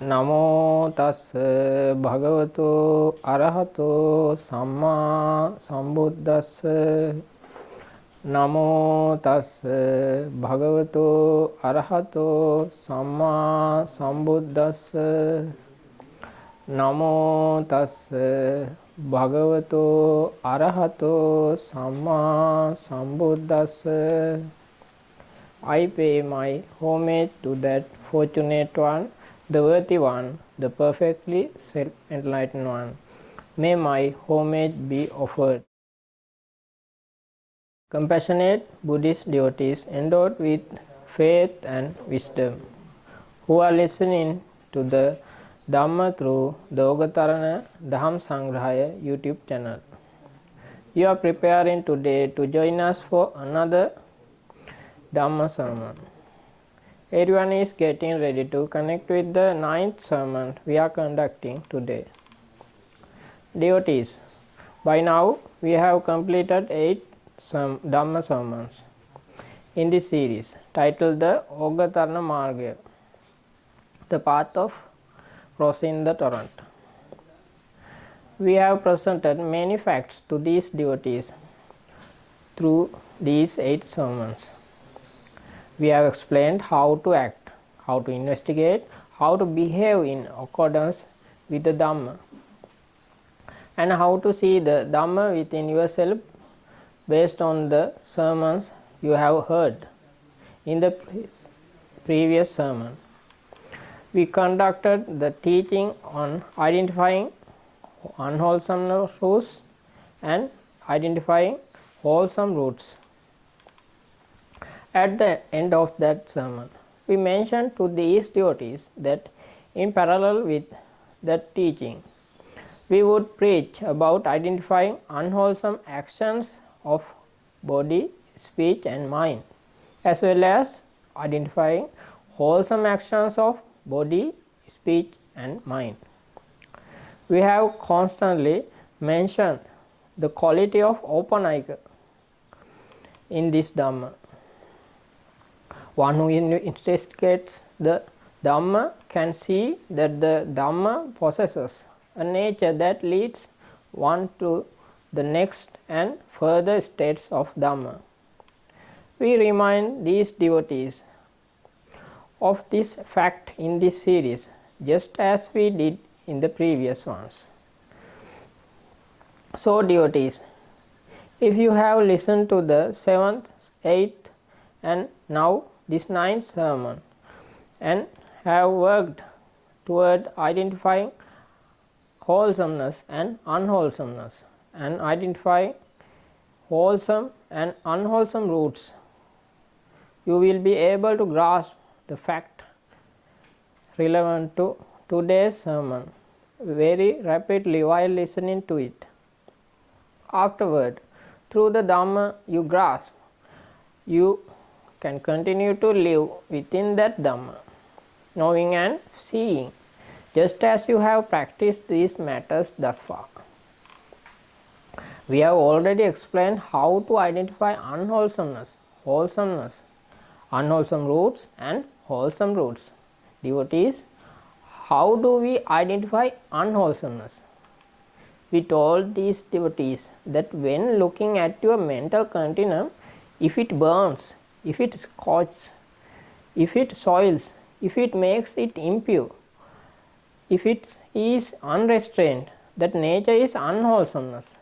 නමෝ තස්ස භගවතු අරහතෝ සම්මා සම්බුද්දස්ස නමෝ තස්ස භගවතු අරහතෝ සම්මා සම්බුද්දස්ස නමෝ තස්ස භගවතු අරහතෝ සම්මා සම්බුද්දස්ස. I pay my homage to that fortunate one, the worthy one, the perfectly self-enlightened one. May my homage be offered. Compassionate Buddhist devotees endowed with faith and wisdom, who are listening to the Dharma through the Ogatharana YouTube channel. You are preparing today to join us for another Dharma sermon. Everyone is getting ready to connect with the 9th sermon we are conducting today. Devotees, by now we have completed 8 Dharma sermons in this series titled the Oghatharana Mārgaya, the path of crossing the torrent. We have presented many facts to these devotees through these 8 sermons. We have explained how to act, how to investigate, how to behave in accordance with the Dharma, and how to see the Dharma within yourself based on the sermons you have heard in the previous sermon. We conducted the teaching on identifying unwholesome roots and identifying wholesome roots. At the end of that sermon, we mentioned to these devotees that in parallel with that teaching, we would preach about identifying unwholesome actions of body, speech and mind, as well as identifying wholesome actions of body, speech and mind. We have constantly mentioned the quality of open-eye in this Dhamma. One who investigates the Dhamma can see that the Dhamma possesses a nature that leads one to the next and further states of Dhamma. We remind these devotees of this fact in this series, just as we did in the previous ones. So devotees, if you have listened to the 7th, 8th and now this 9th sermon and have worked toward identifying wholesomeness and unwholesomeness and identifying wholesome and unwholesome roots, you will be able to grasp the fact relevant to today's sermon very rapidly while listening to it. Afterward, through the Dhamma you grasp, you can continue to live within that Dhamma, knowing and seeing, just as you have practiced these matters thus far. We have already explained how to identify unwholesomeness, wholesomeness, unwholesome roots and wholesome roots. Devotees, how do we identify unwholesomeness? We told these devotees that when looking at your mental continuum, if it burns, if it scorches, if it soils, if it makes it impure, if it is unrestrained, that nature is unwholesomeness.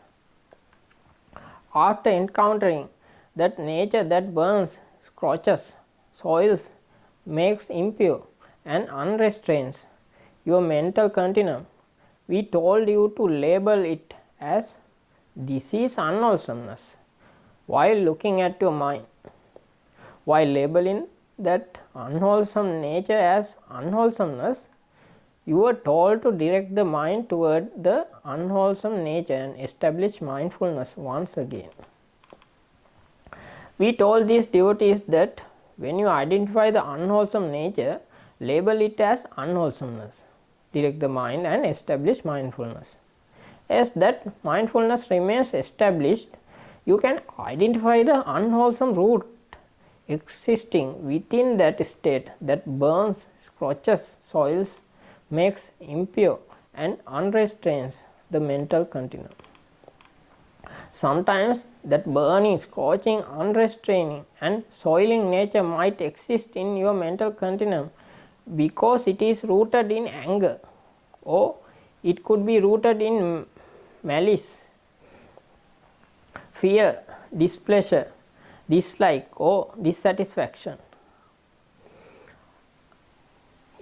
After encountering that nature that burns, scorches, soils, makes impure and unrestrains your mental continuum, we told you to label it as this is unwholesomeness while looking at your mind. While labeling that unwholesome nature as unwholesomeness, you were told to direct the mind toward the unwholesome nature and establish mindfulness once again. We told these devotees that when you identify the unwholesome nature, label it as unwholesomeness, direct the mind and establish mindfulness. As that mindfulness remains established, you can identify the unwholesome root existing within that state that burns, scorches, soils, makes impure and unrestrains the mental continuum. Sometimes that burning, scorching, unrestraining and soiling nature might exist in your mental continuum because it is rooted in anger, or it could be rooted in malice, fear, displeasure, dislike or dissatisfaction.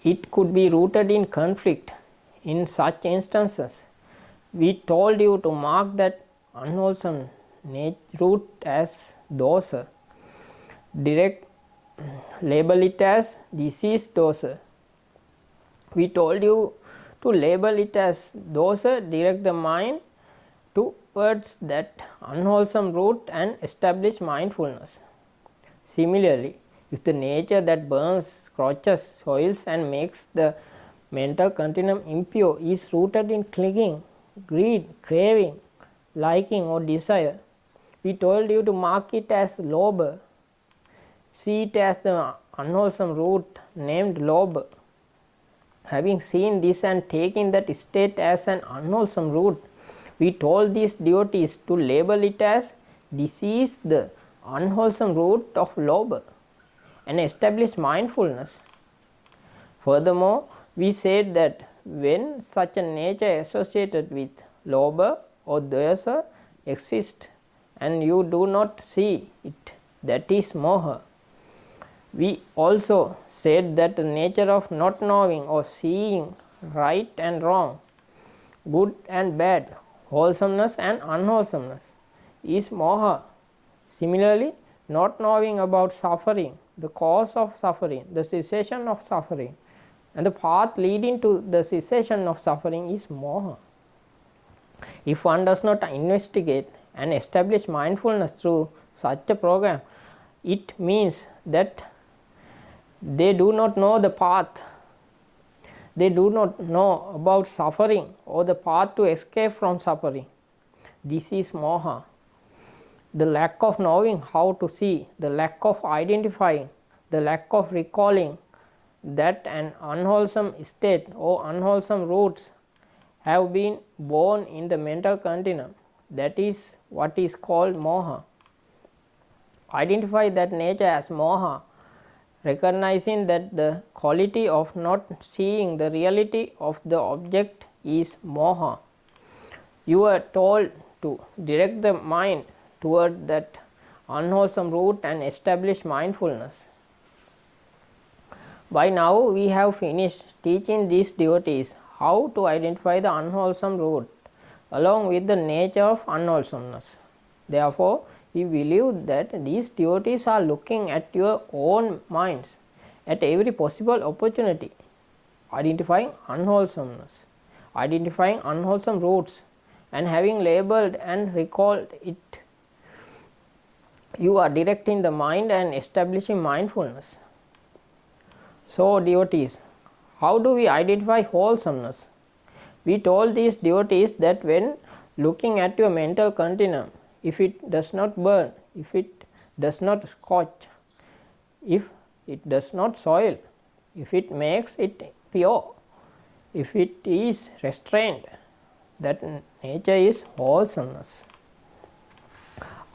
It could be rooted in conflict. In such instances, we told you to mark that unwholesome root as dosa, direct label it as disease dosa. We told you to label it as dosa, direct the mind towards that unwholesome root and establish mindfulness. Similarly, if the nature that burns, scorches, soils and makes the mental continuum impure is rooted in clinging, greed, craving, liking or desire, we told you to mark it as lobha. See it as the unwholesome root named lobha. Having seen this and taking that state as an unwholesome root, we told these devotees to label it as disease, the unwholesome root of lobha, and establish mindfulness. Furthermore, we said that when such a nature associated with lobha or dvesa exists and you do not see it, that is moha. We also said that the nature of not knowing or seeing right and wrong, good and bad, wholesomeness and unwholesomeness is moha. Similarly, not knowing about suffering, the cause of suffering, the cessation of suffering and the path leading to the cessation of suffering is moha. If one does not investigate and establish mindfulness through such a program, it means that they do not know the path, they do not know about suffering or the path to escape from suffering. This is moha. The lack of knowing how to see, the lack of identifying, the lack of recalling that an unwholesome state or unwholesome roots have been born in the mental continuum, that is what is called moha. Identify that nature as moha, recognizing that the quality of not seeing the reality of the object is moha. You are told to direct the mind toward that unwholesome root and establish mindfulness. By now we have finished teaching these devotees how to identify the unwholesome root along with the nature of unwholesomeness. Therefore, we believe that these devotees are looking at your own minds at every possible opportunity, identifying unwholesomeness, identifying unwholesome roots and having labeled and recalled it. You are directing the mind and establishing mindfulness. So, devotees, how do we identify wholesomeness? We told these devotees that when looking at your mental continuum, if it does not burn, if it does not scorch, if it does not soil, if it makes it pure, if it is restrained, that nature is wholesomeness.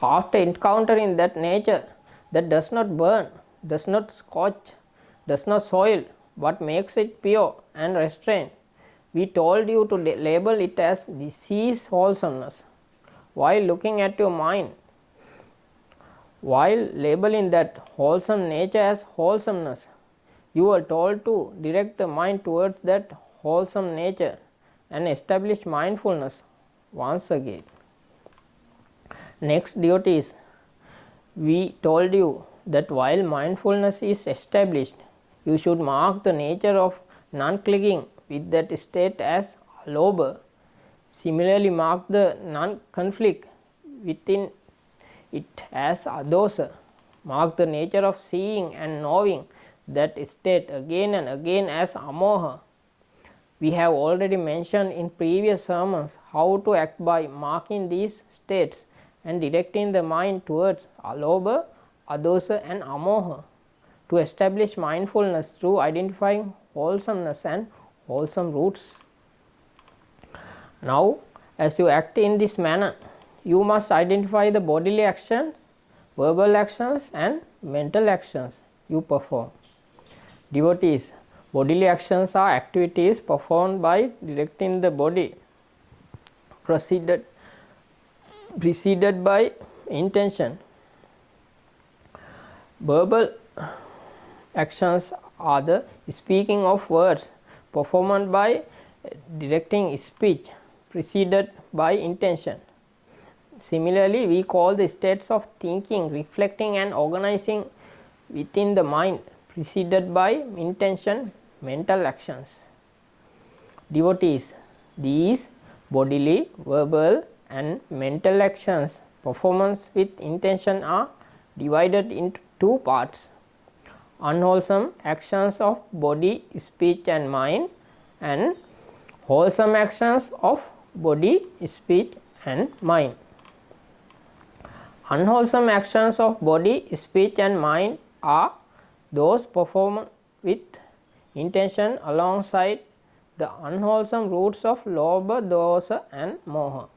After encountering that nature that does not burn, does not scorch, does not soil, but makes it pure and restrained, we told you to label it as disease wholesomeness. While looking at your mind, while labeling that wholesome nature as wholesomeness, you were told to direct the mind towards that wholesome nature and establish mindfulness once again. Next, devotees, we told you that while mindfulness is established, you should mark the nature of non-clinging with that state as lobha. Similarly, mark the non-conflict within it as adosa. Mark the nature of seeing and knowing that state again and again as amoha. We have already mentioned in previous sermons how to act by marking these states and directing the mind towards alobha, adosa and amoha to establish mindfulness through identifying wholesomeness and wholesome roots. Now, as you act in this manner, you must identify the bodily actions, verbal actions and mental actions you perform. Devotees, bodily actions are activities performed by directing the body, preceded by intention. Verbal actions are the speaking of words performed by directing speech, preceded by intention. Similarly, we call the states of thinking, reflecting and organizing within the mind, preceded by intention, mental actions. Devotees, these bodily, verbal and mental actions performance with intention are divided into two parts: unwholesome actions of body, speech and mind, and wholesome actions of body, speech and mind. Unwholesome actions of body, speech and mind are those performed with intention alongside the unwholesome roots of lobha, dosa and moha.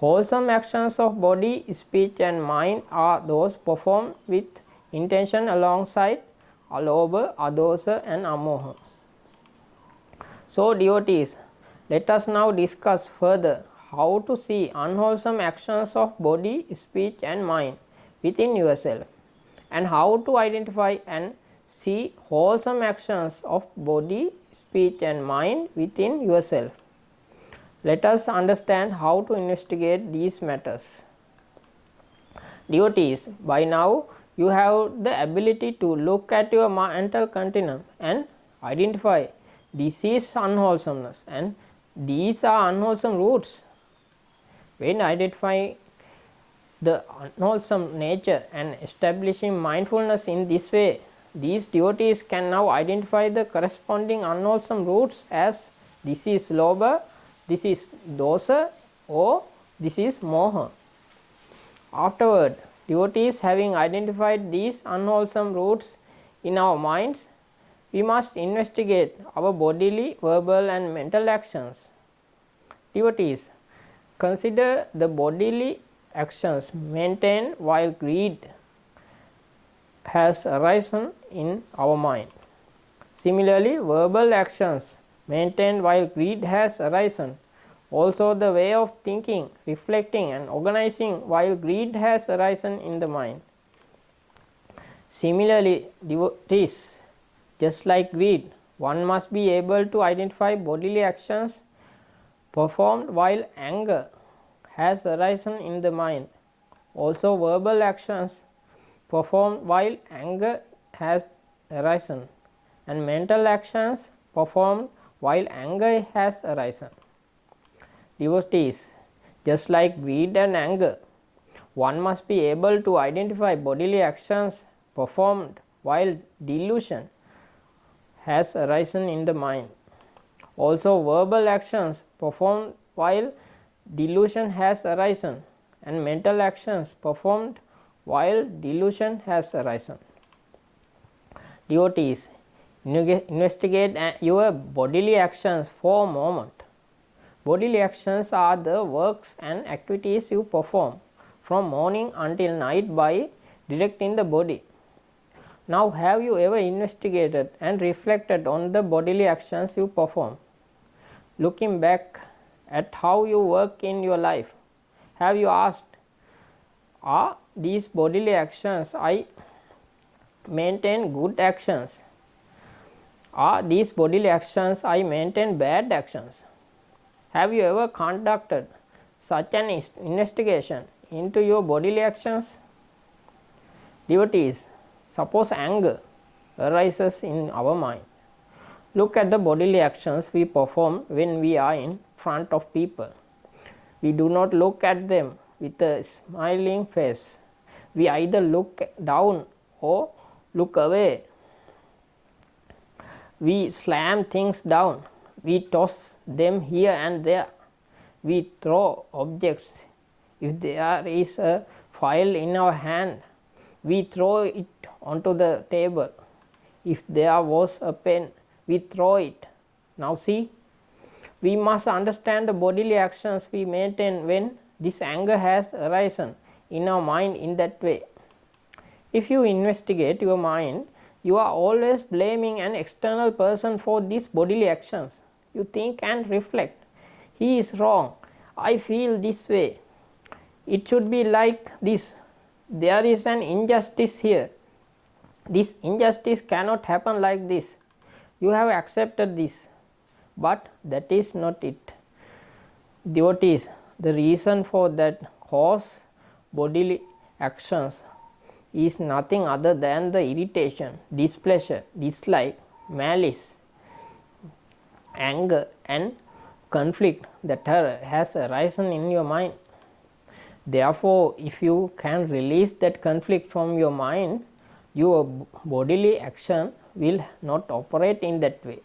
Wholesome actions of body, speech and mind are those performed with intention alongside alobha, adosa and amoha. So, devotees, let us now discuss further how to see unwholesome actions of body, speech and mind within yourself, and how to identify and see wholesome actions of body, speech and mind within yourself. Let us understand how to investigate these matters. Devotees, by now you have the ability to look at your mental continuum and identify this is unwholesomeness and these are unwholesome roots. When identifying the unwholesome nature and establishing mindfulness in this way, these devotees can now identify the corresponding unwholesome roots as this is lobha, this is dosa or this is moha. Afterward, devotees having identified these unwholesome roots in our minds, we must investigate our bodily, verbal and mental actions. Devotees, consider the bodily actions maintained while greed has arisen in our mind. Similarly, verbal actions maintained while greed has arisen. Also, the way of thinking, reflecting and organizing while greed has arisen in the mind. Similarly, devotees, just like greed, one must be able to identify bodily actions performed while anger has arisen in the mind. Also, verbal actions performed while anger has arisen, and mental actions performed while anger has arisen. Devotees, just like greed and anger, one must be able to identify bodily actions performed while delusion has arisen in the mind. Also, verbal actions performed while delusion has arisen, and mental actions performed while delusion has arisen. Devotees, investigate your bodily actions for a moment. Bodily actions are the works and activities you perform from morning until night by directing the body. Now, have you ever investigated and reflected on the bodily actions you perform? Looking back at how you work in your life, have you asked, are these bodily actions I maintain good actions? Are these bodily actions I maintain bad actions? Have you ever conducted such an investigation into your bodily actions? Devotees, suppose anger arises in our mind. Look at the bodily actions we perform when we are in front of people. We do not look at them with a smiling face. We either look down or look away. We slam things down. We toss them here and there. We throw objects. If there is a file in our hand, we throw it onto the table. If there was a pen, we throw it. Now see, we must understand the bodily actions we maintain when this anger has arisen in our mind in that way. If you investigate your mind, you are always blaming an external person for these bodily actions. You think and reflect, he is wrong, I feel this way, it should be like this, there is an injustice here, this injustice cannot happen like this, you have accepted this, but that is not it. Devotees, the reason for that cause bodily actions is nothing other than the irritation, displeasure, dislike, malice, anger and conflict that has arisen in your mind. Therefore, if you can release that conflict from your mind, your bodily action will not operate in that way.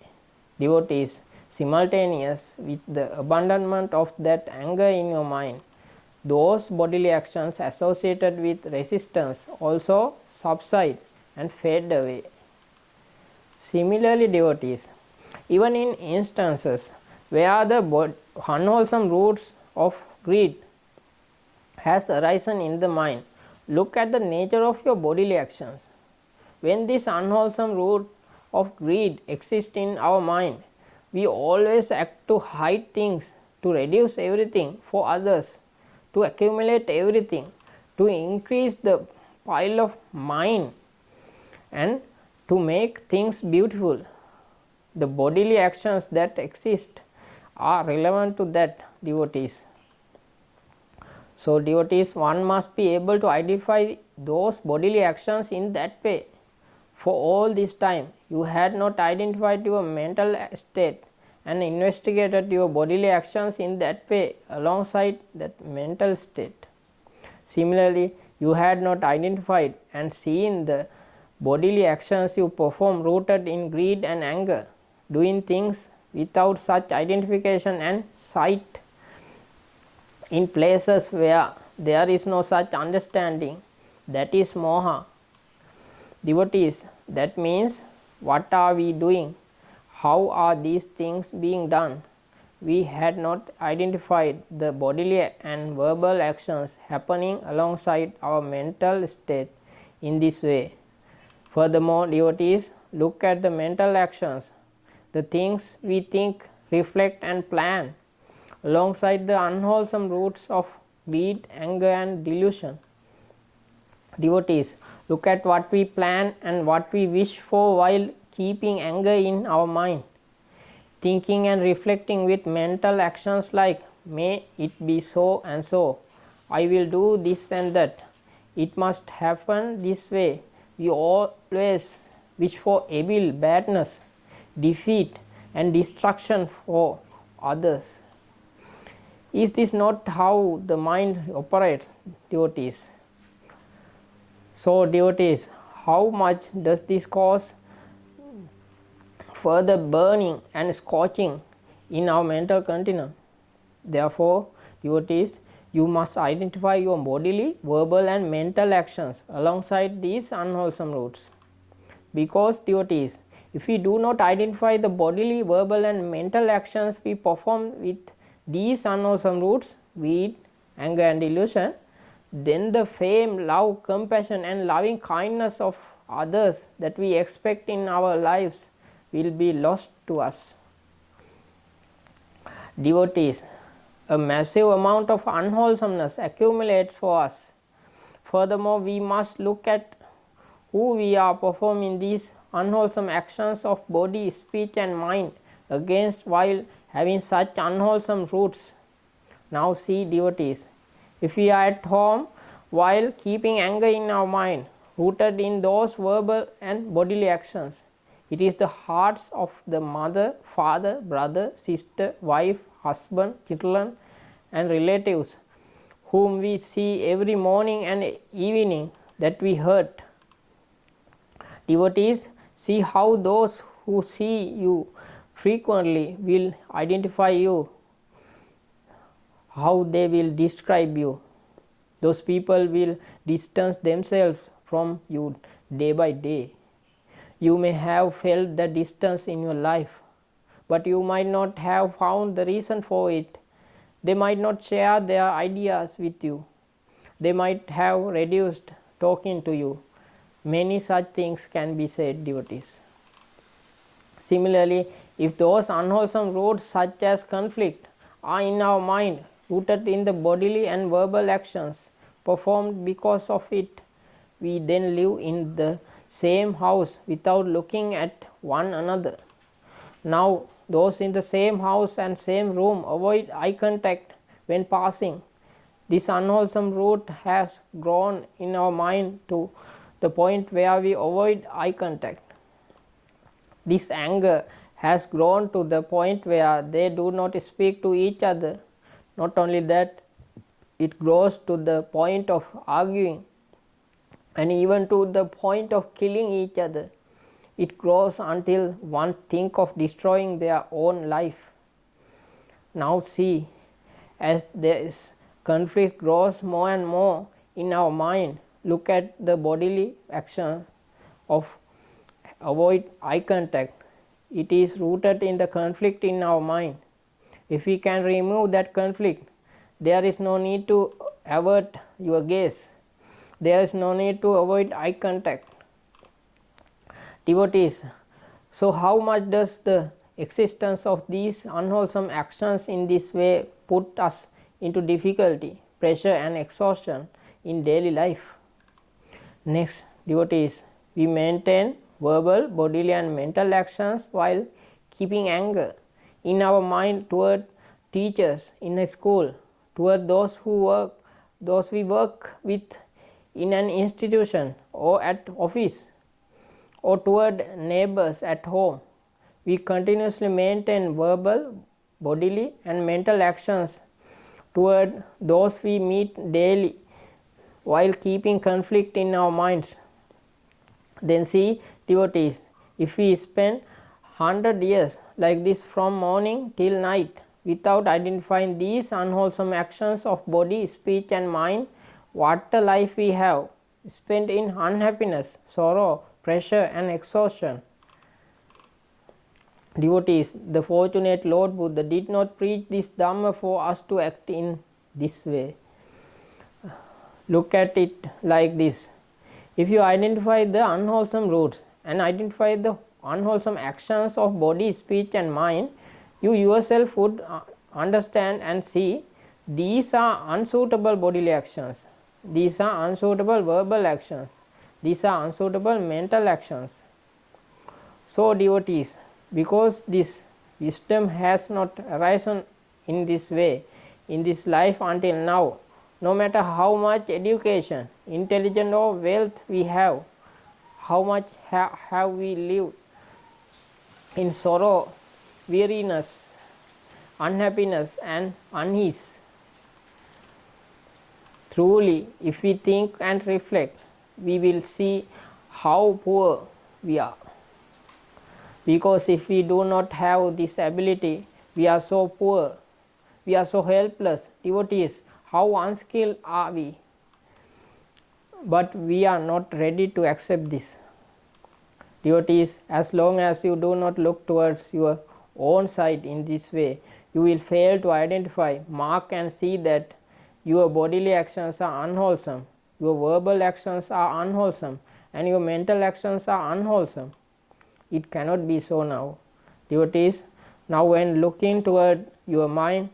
Devotees, simultaneous with the abandonment of that anger in your mind, those bodily actions associated with resistance also subside and fade away. Similarly, devotees, even in instances where the unwholesome roots of greed has arisen in the mind, look at the nature of your bodily actions. When this unwholesome root of greed exists in our mind, we always act to hide things, to reduce everything for others, to accumulate everything, to increase the pile of mine and to make things beautiful. The bodily actions that exist are relevant to that, devotees. So, devotees, one must be able to identify those bodily actions in that way. For all this time, you had not identified your mental state and investigated your bodily actions in that way alongside that mental state. Similarly, you had not identified and seen the bodily actions you perform rooted in greed and anger, doing things without such identification and sight in places where there is no such understanding, that is moha. Devotees, that means what are we doing? How are these things being done? We had not identified the bodily and verbal actions happening alongside our mental state in this way. Furthermore, devotees, look at the mental actions, the things we think, reflect and plan alongside the unwholesome roots of greed, anger and delusion. Devotees, look at what we plan and what we wish for while keeping anger in our mind, thinking and reflecting with mental actions like, may it be so and so, I will do this and that, it must happen this way. We always wish for evil, badness, defeat and destruction for others. Is this not how the mind operates, devotees? So, devotees, how much does this cause further burning and scorching in our mental continuum? Therefore, devotees, you must identify your bodily, verbal and mental actions alongside these unwholesome roots. Because, devotees, if we do not identify the bodily, verbal and mental actions we perform with these unwholesome roots, greed, anger and delusion, then the fame, love, compassion and loving kindness of others that we expect in our lives will be lost to us. Devotees, a massive amount of unwholesomeness accumulates for us. Furthermore, we must look at who we are performing these unwholesome actions of body, speech and mind against while having such unwholesome roots. Now see, devotees, if we are at home while keeping anger in our mind rooted in those verbal and bodily actions, it is the hearts of the mother, father, brother, sister, wife, husband, children and relatives whom we see every morning and evening that we hurt. Devotees, see how those who see you frequently will identify you, how they will describe you. Those people will distance themselves from you day by day. You may have felt the distance in your life, but you might not have found the reason for it. They might not share their ideas with you. They might have reduced talking to you. Many such things can be said, devotees. Similarly, if those unwholesome roots such as conflict are in our mind, rooted in the bodily and verbal actions performed because of it, we then live in the same house without looking at one another. Now, those in the same house and same room avoid eye contact when passing. This unwholesome root has grown in our mind to the point where we avoid eye contact. This anger has grown to the point where they do not speak to each other. Not only that, it grows to the point of arguing and even to the point of killing each other. It grows until one think of destroying their own life. Now see, as this conflict grows more and more in our mind, look at the bodily action of avoid eye contact. It is rooted in the conflict in our mind. If we can remove that conflict, there is no need to avert your gaze. There is no need to avoid eye contact. Devotees, so how much does the existence of these unwholesome actions in this way put us into difficulty, pressure and exhaustion in daily life? Next, devotees, we maintain verbal, bodily and mental actions while keeping anger in our mind toward teachers in a school, toward those we work with in an institution or at office, or toward neighbors at home. We continuously maintain verbal, bodily and mental actions toward those we meet daily while keeping conflict in our minds. Then see, devotees, if we spend 100 years like this from morning till night without identifying these unwholesome actions of body, speech and mind, what a life we have spent in unhappiness, sorrow, pressure and exhaustion. Devotees, the fortunate Lord Buddha did not preach this Dharma for us to act in this way. Look at it like this. If you identify the unwholesome roots and identify the unwholesome actions of body, speech and mind, you yourself would understand and see these are unsuitable bodily actions, these are unsuitable verbal actions, these are unsuitable mental actions. So devotees, because this wisdom has not arisen in this way in this life until now, no matter how much education, intelligence or wealth we have, how much have we lived in sorrow, weariness, unhappiness and unease. Truly, if we think and reflect, we will see how poor we are. Because if we do not have this ability, we are so poor, we are so helpless. Devotees, how unskilled are we? But we are not ready to accept this. Devotees, as long as you do not look towards your own side in this way, you will fail to identify, mark and see that your bodily actions are unwholesome, your verbal actions are unwholesome and your mental actions are unwholesome. It cannot be so now. Devotees, now when looking toward your mind,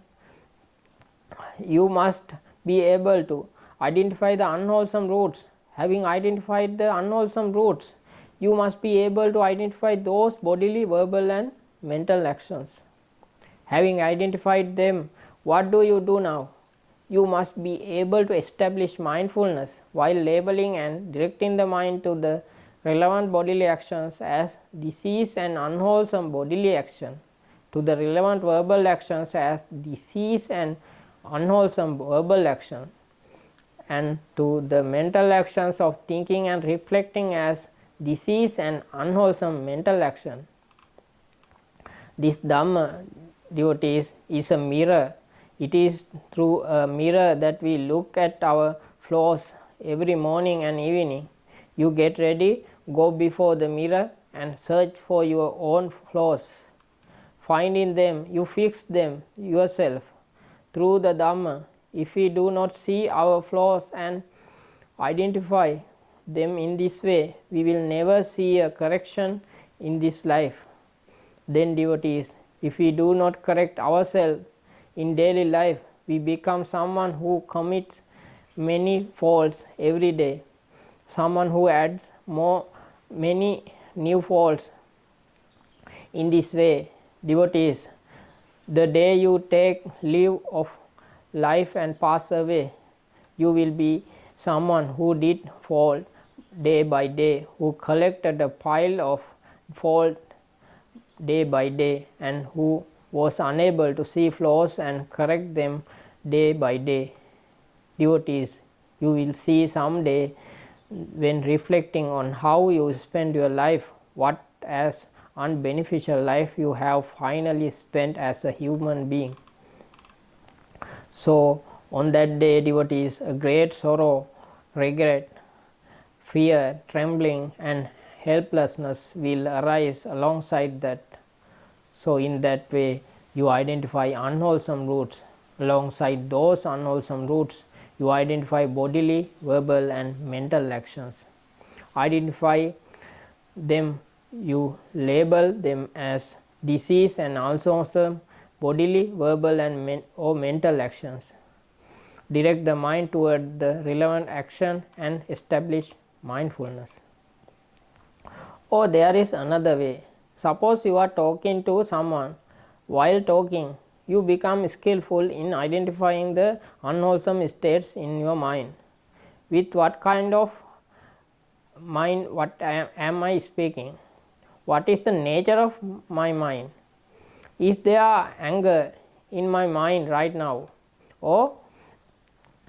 you must be able to identify the unwholesome roots. Having identified the unwholesome roots, you must be able to identify those bodily, verbal and mental actions. Having identified them, what do you do now? You must be able to establish mindfulness while labeling and directing the mind to the relevant bodily actions as disease and unwholesome bodily action, to the relevant verbal actions as disease and unwholesome verbal action, and to the mental actions of thinking and reflecting as disease and unwholesome mental action. This Dhamma, devotees, is a mirror. It is through a mirror that we look at our flaws every morning and evening. You get ready, go before the mirror and search for your own flaws. find in them, you fix them yourself through the dharma. If we do not see our flaws and identify them in this way, we will never see a correction in this life. Then devotees, if we do not correct ourselves in daily life, we become someone who commits many faults every day, someone who adds many new faults. In this way, devotees, the day you take leave of life and pass away, you will be someone who did fault day by day, who collected a pile of fault day by day, and who was unable to see flaws and correct them day by day. Devotees, you will see someday when reflecting on how you spend your life, what as unbeneficial life you have finally spent as a human being. So on that day, devotees, a great sorrow, regret, fear, trembling and helplessness will arise alongside that. So in that way, you identify unwholesome roots. Alongside those unwholesome roots, you identify bodily, verbal and mental actions. Identify them, you label them as disease and also bodily, verbal and or mental actions. Direct the mind toward the relevant action and establish mindfulness. Or there is another way. Suppose you are talking to someone. While talking, you become skillful in identifying the unwholesome states in your mind. With what kind of mind, what am I speaking? What is the nature of my mind? Is there anger in my mind right now? Or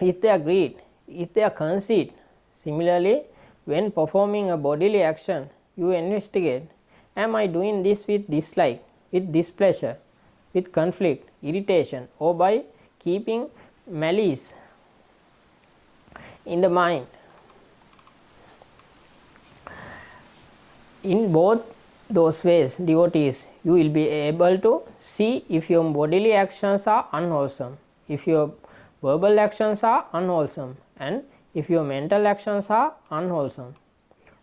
is there greed? Is there conceit? Similarly, when performing a bodily action, you investigate, am I doing this with dislike, with displeasure, with conflict, irritation, or by keeping malice in the mind? In both those ways, devotees, you will be able to see if your bodily actions are unwholesome, if your verbal actions are unwholesome, and if your mental actions are unwholesome.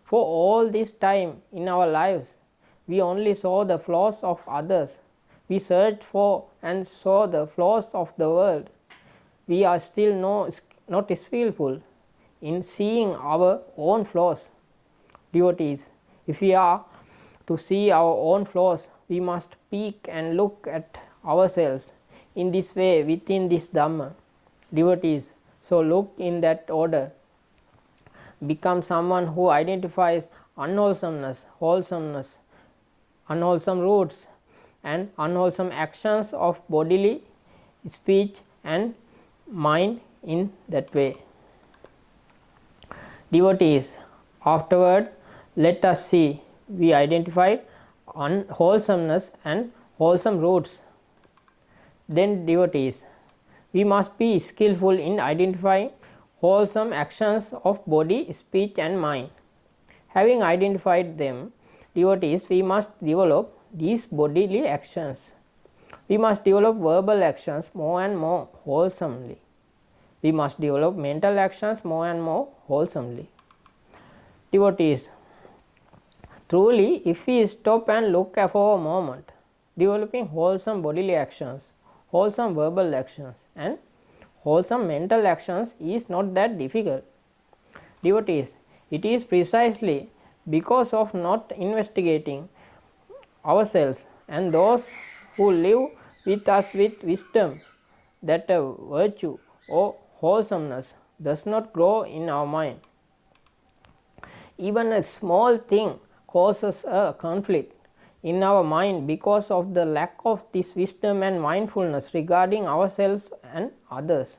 For all this time in our lives, we only saw the flaws of others. We searched for and saw the flaws of the world. We are still not skillful in seeing our own flaws. Devotees, if we are to see our own flaws, we must peek and look at ourselves in this way within this Dhamma. Devotees, so look in that order. Become someone who identifies unwholesomeness, wholesomeness, unwholesome roots and unwholesome actions of bodily, speech and mind in that way. Devotees, afterward let us see, we identified unwholesomeness and wholesome roots. Then devotees, we must be skillful in identifying wholesome actions of body, speech and mind. Having identified them, devotees, we must develop these bodily actions. We must develop verbal actions more and more wholesomely. We must develop mental actions more and more wholesomely. Devotees, truly, if we stop and look for a moment, developing wholesome bodily actions, wholesome verbal actions and wholesome mental actions is not that difficult. Devotees, it is precisely because of not investigating ourselves and those who live with us with wisdom that a virtue or wholesomeness does not grow in our mind. Even a small thing causes a conflict in our mind because of the lack of this wisdom and mindfulness regarding ourselves and others.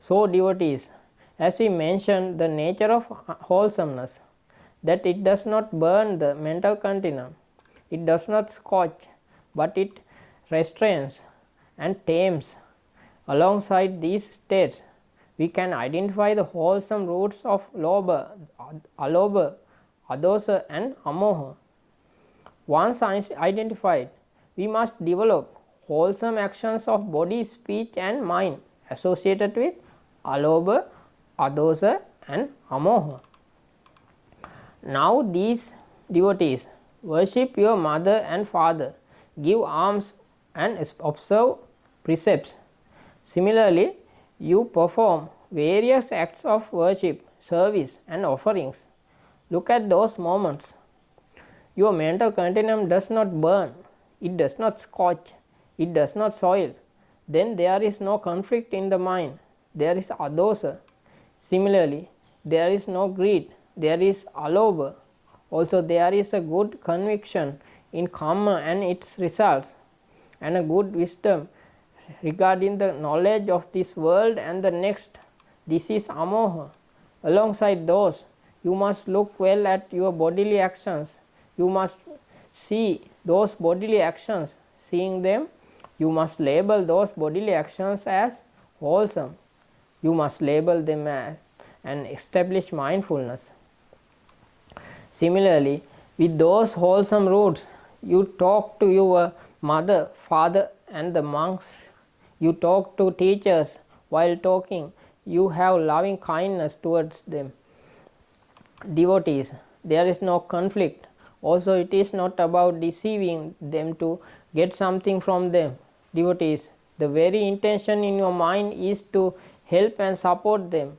So devotees, as we mentioned the nature of wholesomeness, that it does not burn the mental continuum, it does not scorch, but it restrains and tames. Alongside these states, we can identify the wholesome roots of lobha, alobha, adosa and amoha. Once identified, we must develop wholesome actions of body, speech and mind associated with alobha, adhasa and amoha. Now these devotees worship your mother and father, give alms and observe precepts. Similarly, you perform various acts of worship, service and offerings. Look at those moments. Your mental continuum does not burn, it does not scorch, it does not soil. Then there is no conflict in the mind, there is adhasa. Similarly, there is no greed, there is alobha. Also there is a good conviction in karma and its results, and a good wisdom regarding the knowledge of this world and the next. This is amoha. Alongside those, you must look well at your bodily actions. You must see those bodily actions. Seeing them, you must label those bodily actions as wholesome. You must label them as and establish mindfulness. Similarly, with those wholesome roots, you talk to your mother, father and the monks. You talk to teachers. While talking, you have loving kindness towards them. Devotees, there is no conflict. Also, it is not about deceiving them to get something from them. Devotees, the very intention in your mind is to help and support them.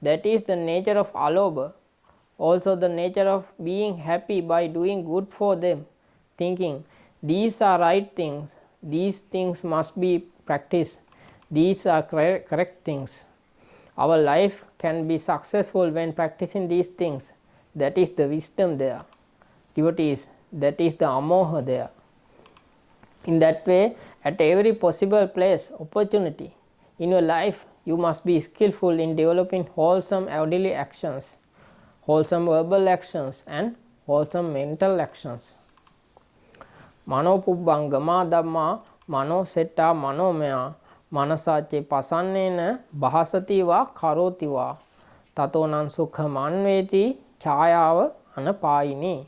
That is the nature of alobha. Also the nature of being happy by doing good for them, thinking these are right things, these things must be practiced, these are correct things. Our life can be successful when practicing these things. That is the wisdom there. Devotees, that is the amoha there. In that way, at every possible place, opportunity in your life, you must be skillful in developing wholesome bodily actions, wholesome verbal actions and wholesome mental actions. Mano pubbangama dhamma mano setta manomaya manasache pasannena bahasati va karoti va tatonan sukha manveti chayava anapayini.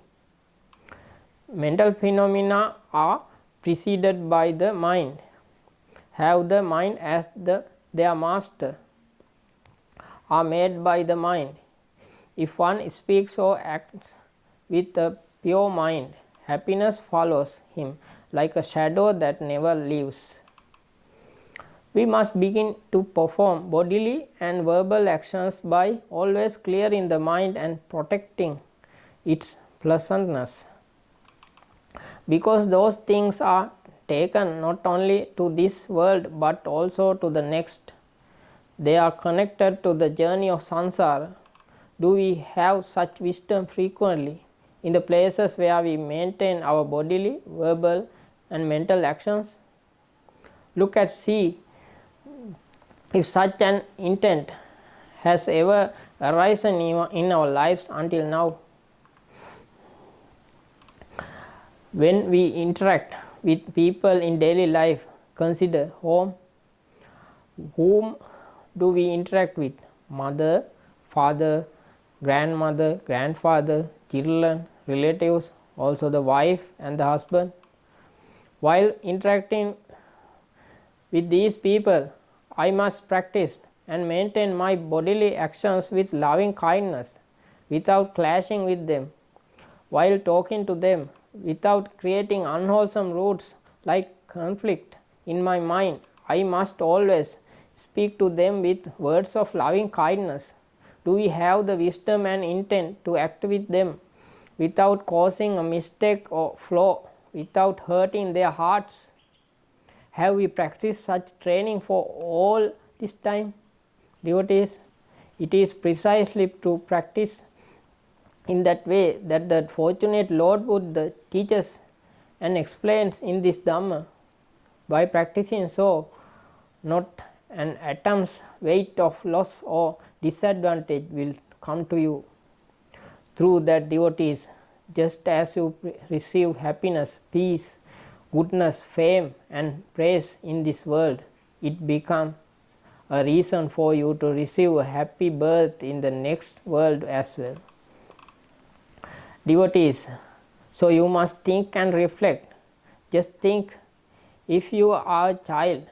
Mental phenomena are preceded by the mind, have the mind as their master, are made by the mind. If one speaks or acts with a pure mind, happiness follows him like a shadow that never leaves. We must begin to perform bodily and verbal actions by always clearing the mind and protecting its pleasantness, because those things are taken not only to this world but also to the next. They are connected to the journey of samsara. Do we have such wisdom frequently in the places where we maintain our bodily, verbal and mental actions? Look at see if such an intent has ever arisen in our lives until now. When we interact with people in daily life, consider home. Whom do we interact with? Mother, father, grandmother, grandfather, children, relatives, also the wife and the husband. While interacting with these people, I must practice and maintain my bodily actions with loving kindness without clashing with them. While talking to them, without creating unwholesome roots like conflict in my mind, I must always speak to them with words of loving kindness. Do we have the wisdom and intent to act with them without causing a mistake or flaw, without hurting their hearts? Have we practiced such training for all this time? Devotees, it is precisely to practice in that way that the fortunate Lord Buddha teaches and explains in this Dhamma. By practicing so, not an atom's weight of loss or disadvantage will come to you. Through that, devotees, just as you receive happiness, peace, goodness, fame and praise in this world, it becomes a reason for you to receive a happy birth in the next world as well. Devotees, so you must think and reflect. Just think If you are a child,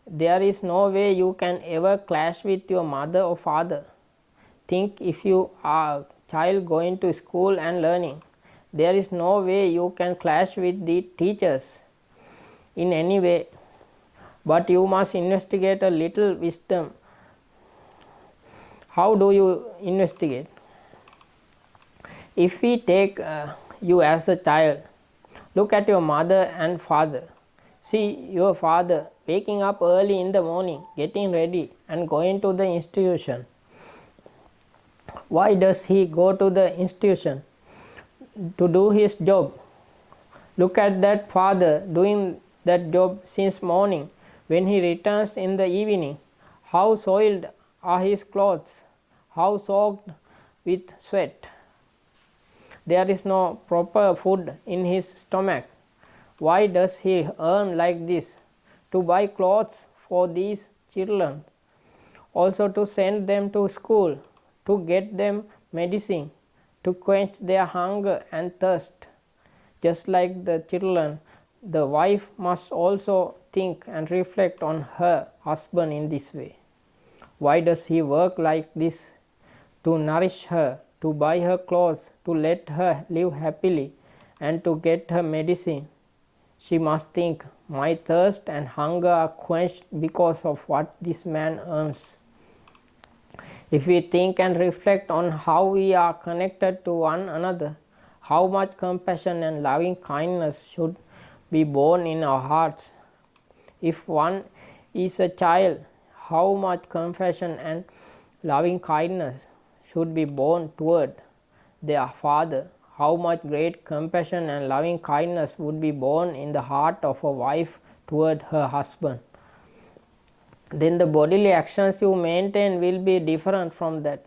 there is no way you can ever clash with your mother or father. Think, if you are a child going to school and learning, there is no way you can clash with the teachers in any way. But you must investigate a little wisdom. How do you investigate? If we take you as a child, look at your mother and father. See your father waking up early in the morning, getting ready and going to the institution. Why does he go to the institution? To do his job. Look at that father doing that job since morning. When he returns in the evening, how soiled are his clothes, how soaked with sweat. There is no proper food in his stomach. Why does he earn like this? To buy clothes for these children, also to send them to school, to get them medicine, to quench their hunger and thirst. Just like the children, the wife must also think and reflect on her husband in this way. Why does he work like this? To nourish her, to buy her clothes, to let her live happily, and to get her medicine. She must think, my thirst and hunger are quenched because of what this man earns. If we think and reflect on how we are connected to one another, how much compassion and loving kindness should be born in our hearts. If one is a child, how much compassion and loving kindness should be born toward their father. How much great compassion and loving kindness would be born in the heart of a wife toward her husband. Then the bodily actions you maintain will be different from that.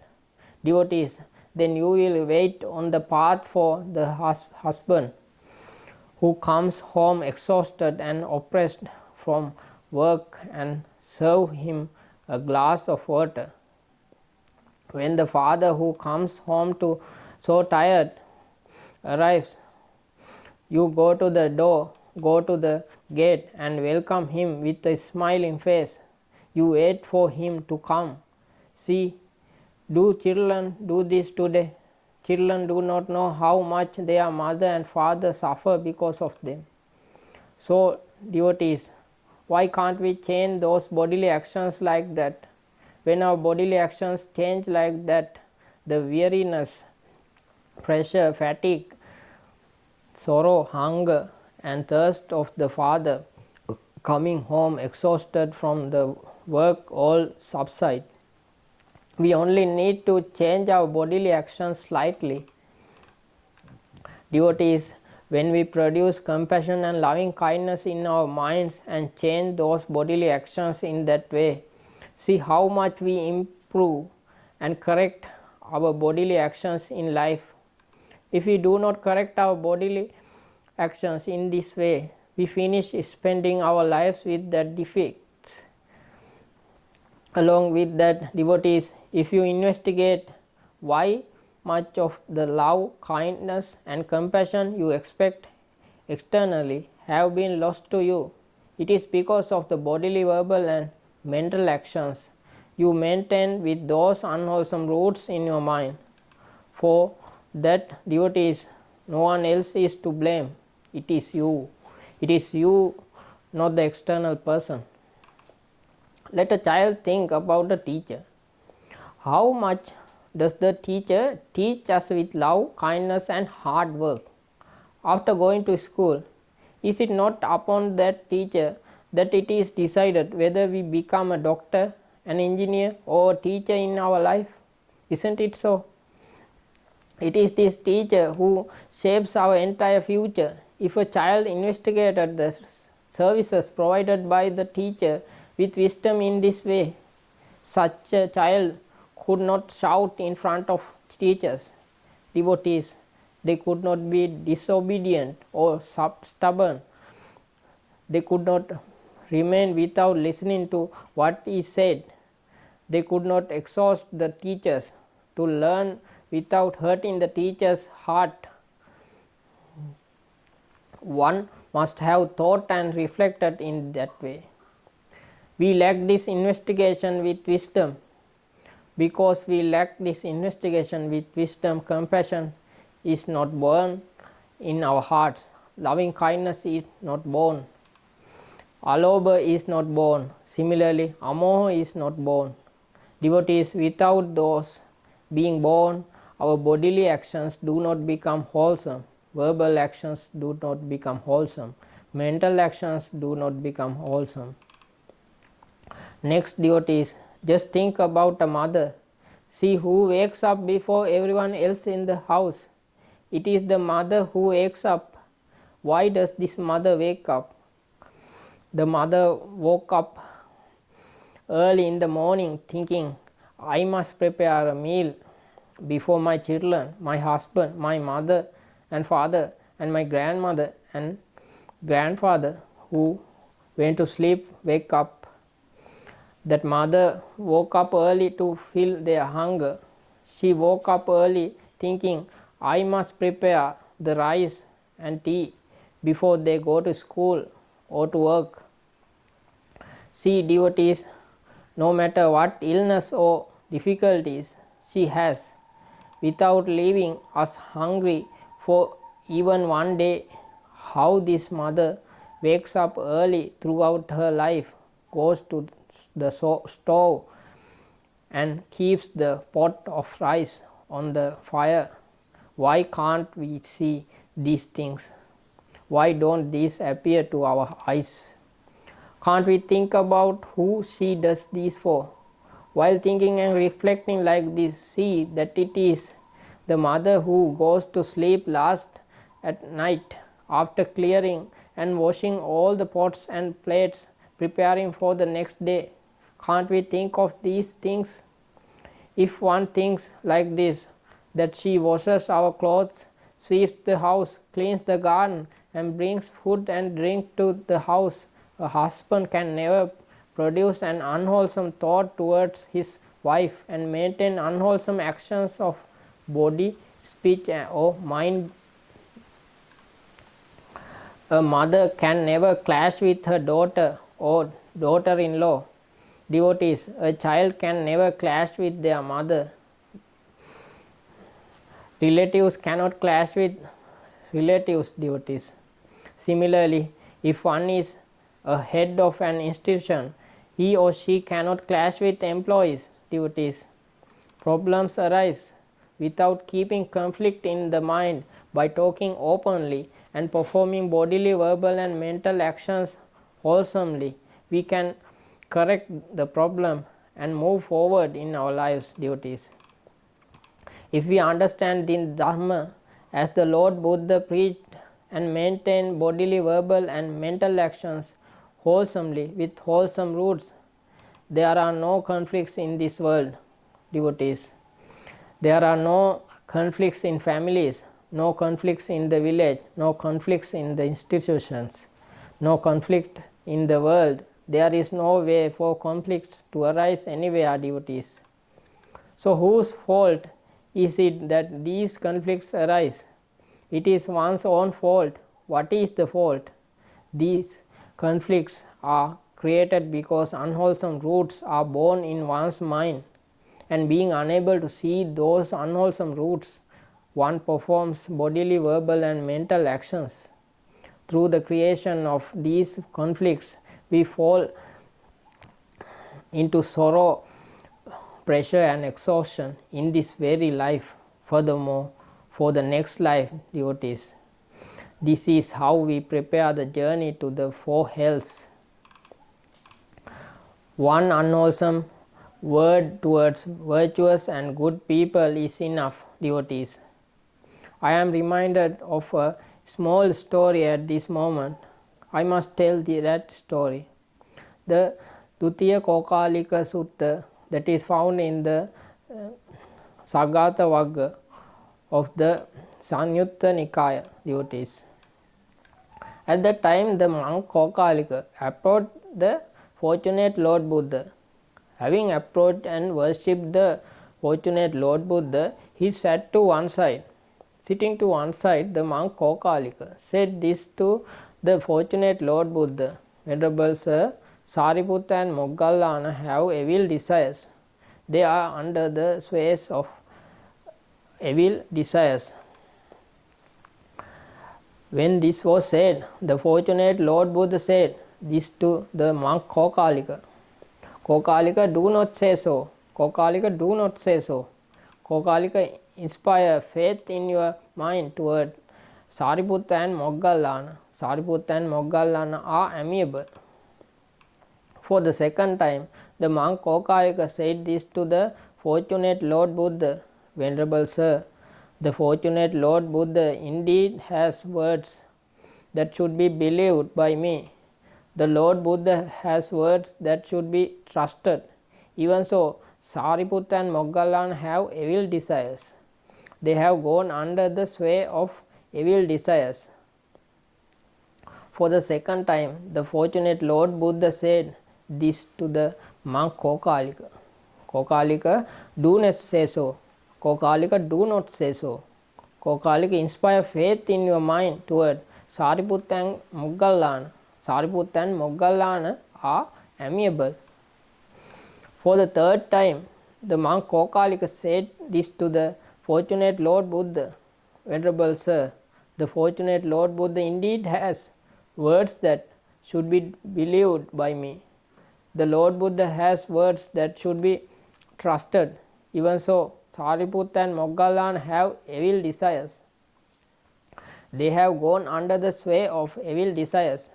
Devotees, then you will wait on the path for the husband who comes home exhausted and oppressed from work, and serve him a glass of water. When the father who comes home so tired arrives, you go to the door, go to the gate and welcome him with a smiling face. You wait for him to come. See, do children do this today? Children do not know how much their mother and father suffer because of them. So, devotees, why can't we change those bodily actions like that? When our bodily actions change like that, the weariness, pressure, fatigue, sorrow, hunger and thirst of the father coming home exhausted from the work all subside. We only need to change our bodily actions slightly. Devotees, when we produce compassion and loving kindness in our minds and change those bodily actions in that way, see how much we improve and correct our bodily actions in life. If we do not correct our bodily actions in this way, we finish spending our lives with that defects. Along with that, devotees, if you investigate why much of the love, kindness and compassion you expect externally have been lost to you, it is because of the bodily, verbal and mental actions you maintain with those unwholesome roots in your mind. For that, devotees, no one else is to blame. It is you. It is you, not the external person. Let a child think about the teacher. How much does the teacher teach us with love, kindness and hard work? After going to school, is it not upon that teacher that it is decided whether we become a doctor, an engineer or a teacher in our life? Isn't it so? It is this teacher who shapes our entire future. If a child investigated the services provided by the teacher with wisdom in this way, such a child could not shout in front of teachers. Devotees, they could not be disobedient or stubborn. They could not remain without listening to what is said. They could not exhaust the teachers to learn without hurting the teacher's heart. One must have thought and reflected in that way. We lack this investigation with wisdom. Because we lack this investigation with wisdom, compassion is not born in our hearts. Loving kindness is not born. Alobha is not born. Similarly, amoha is not born. Devotees, without those being born, our bodily actions do not become wholesome. Verbal actions do not become wholesome. Mental actions do not become wholesome. Next, devotees, just think about a mother. See who wakes up before everyone else in the house. It is the mother who wakes up. Why does this mother wake up? The mother woke up early in the morning thinking, I must prepare a meal before my children, my husband, my mother and father, and my grandmother and grandfather who went to sleep wake up. That mother woke up early to fill their hunger. She woke up early thinking, I must prepare the rice and tea before they go to school or to work. See, devotees, no matter what illness or difficulties she has, without leaving us hungry for even one day, how this mother wakes up early throughout her life, goes to the stove and keeps the pot of rice on the fire. Why can't we see these things? Why don't these appear to our eyes? Can't we think about who she does this for? While thinking and reflecting like this, see that it is the mother who goes to sleep last at night after clearing and washing all the pots and plates, preparing for the next day. Can't we think of these things? If one thinks like this, that she washes our clothes, sweeps the house, cleans the garden, and brings food and drink to the house, a husband can never produce an unwholesome thought towards his wife and maintain unwholesome actions of body, speech, or mind. A mother can never clash with her daughter or daughter-in-law. Devotees, a child can never clash with their mother. Relatives cannot clash with relatives, devotees. Similarly, if one is a head of an institution, he or she cannot clash with employees, devotees. Problems arise without keeping conflict in the mind by talking openly and performing bodily, verbal and mental actions wholesomely. We can correct the problem and move forward in our lives, devotees. If we understand the dharma as the Lord Buddha preached and maintain bodily, verbal and mental actions wholesomely with wholesome roots, there are no conflicts in this world, devotees. There are no conflicts in families, no conflicts in the village, no conflicts in the institutions, no conflict in the world. There is no way for conflicts to arise anywhere, devotees. So whose fault is it that these conflicts arise? It is one's own fault. What is the fault? These conflicts are created because unwholesome roots are born in one's mind, and being unable to see those unwholesome roots, one performs bodily, verbal and mental actions. Through the creation of these conflicts, we fall into sorrow, pressure and exhaustion in this very life. Furthermore, for the next life, devotees, this is how we prepare the journey to the four hells. One unwholesome word towards virtuous and good people is enough, devotees. I am reminded of a small story at this moment. I must tell that story. The Dutiya Sutta that is found in the Sahagata Vagga of the Sanyutta Nikaya, devotees. At that time, the monk Kokalika approached the fortunate Lord Buddha. Having approached and worshipped the fortunate Lord Buddha, he sat to one side. Sitting to one side, the monk Kokalika said this to The fortunate Lord Buddha, Venerable Sir Sariputta and Moggallana have evil desires. They are under the sway of evil desires. When this was said, the fortunate Lord Buddha said this to the monk Kokalika. Kokalika, do not say so. Kokalika, do not say so. Kokalika, inspire faith in your mind toward Sariputta and Moggallana. Sariputta and Moggallana are amiable. For the second time, the monk Kokalika said this to the fortunate Lord Buddha. Venerable Sir, the fortunate Lord Buddha indeed has words that should be believed by me. The Lord Buddha has words that should be trusted. Even so, Sariputta and Moggallana have evil desires. They have gone under the sway of evil desires. For the second time, the fortunate Lord Buddha said this to the monk Kokalika. Kokalika, do not say so. Kokalika, do not say so. Kokalika, inspire faith in your mind toward Sariputta and Moggallana. Sariputta and Moggallana are amiable. For the third time, the monk Kokalika said this to the fortunate Lord Buddha. Venerable Sir, the fortunate Lord Buddha indeed has words that should be believed by me. The Lord Buddha has words that should be trusted. Even so, Sariputta and Moggallana have evil desires. They have gone under the sway of evil desires.